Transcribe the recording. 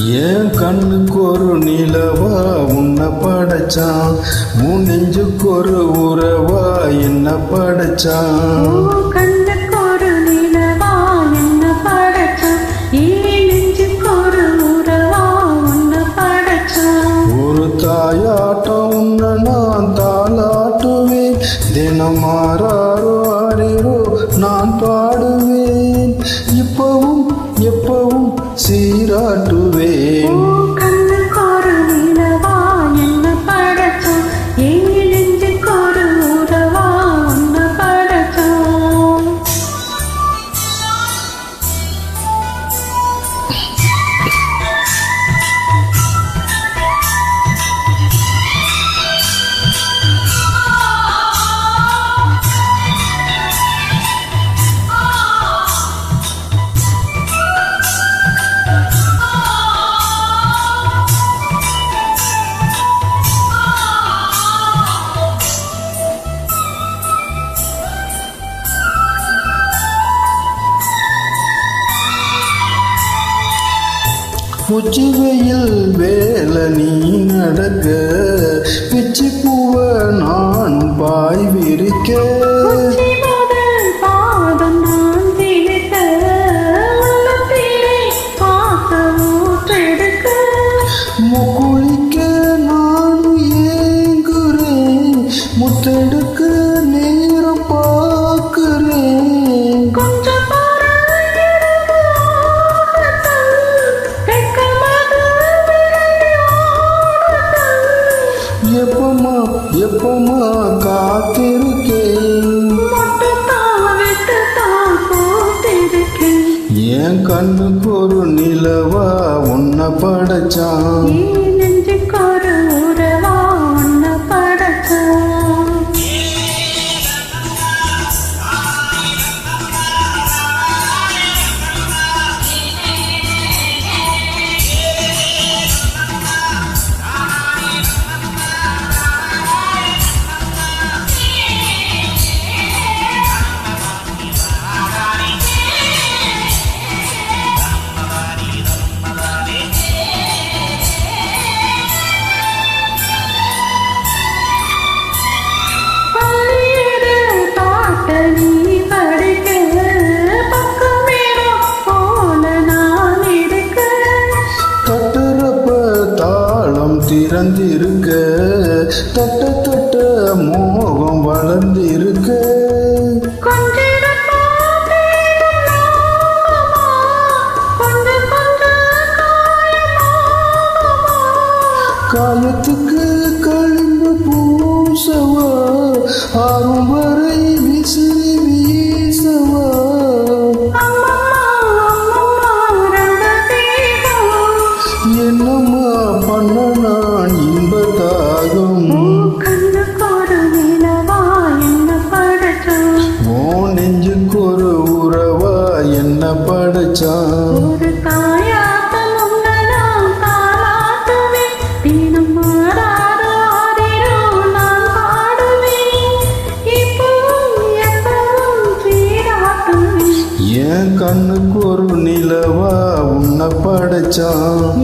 என் கண்ணுக்கு ஒரு நிலவா உன்னை படைச்சான், உன் நெஞ்சுக்கு ஒரு உறவா என்ன படைச்சான். கண்ணுக்கு ஒரு நிலவா என்ன படைச்சான், ஏன் நெஞ்சுக்கு ஒரு உறவா உன்னை படைச்சான். ஒரு தாயாட்டம் உன்னை நான் தாளாட்டுவேன், தினம் மாறாரோ ஆறிரோ நான் பாடுவேன், இப்பவும் எப்பவும் சீராட்டுவேன். கண்ணுக்கு ஒரு நிலவா என்ன படைச்சான், ஏன் நெஞ்சுக்கு ஒரு உறவா உன்னை படைச்சான். உச்சி வெயில் வேலை நீ நடக்க, பிச்சி பூவ நான் பாய் விரிக்க, பாதம் நான் திணிக்க, உள்ளத்திலே பாசம் ஊற்றெடுக்க, முக்குளிக்க நான் ஏங்குறேன், முத்தெடுக்க நேரம் பார்க்கிறேன். கொஞ்சம் எப்பமா எப்பமா காத்திருக்கேன், என் கண்ணுக்கு ஒரு நிலவா உன்னை படைச்சான். திறந்திருக்க தொட்ட தொட்ட மோகம் வளர்ந்திருக்க, காலத்துக்கு களிம்பு பூசவா, ஆறும் வரை விசிறி வீசவா, என்னம்மா பண்ண நான் இன்பதாகும். ஓ நெஞ்சுக்கு ஒரு உறவா என்ன படைச்சான். என் கண்ணுக்கு ஒரு நிலவா உன்னை படைச்சான்.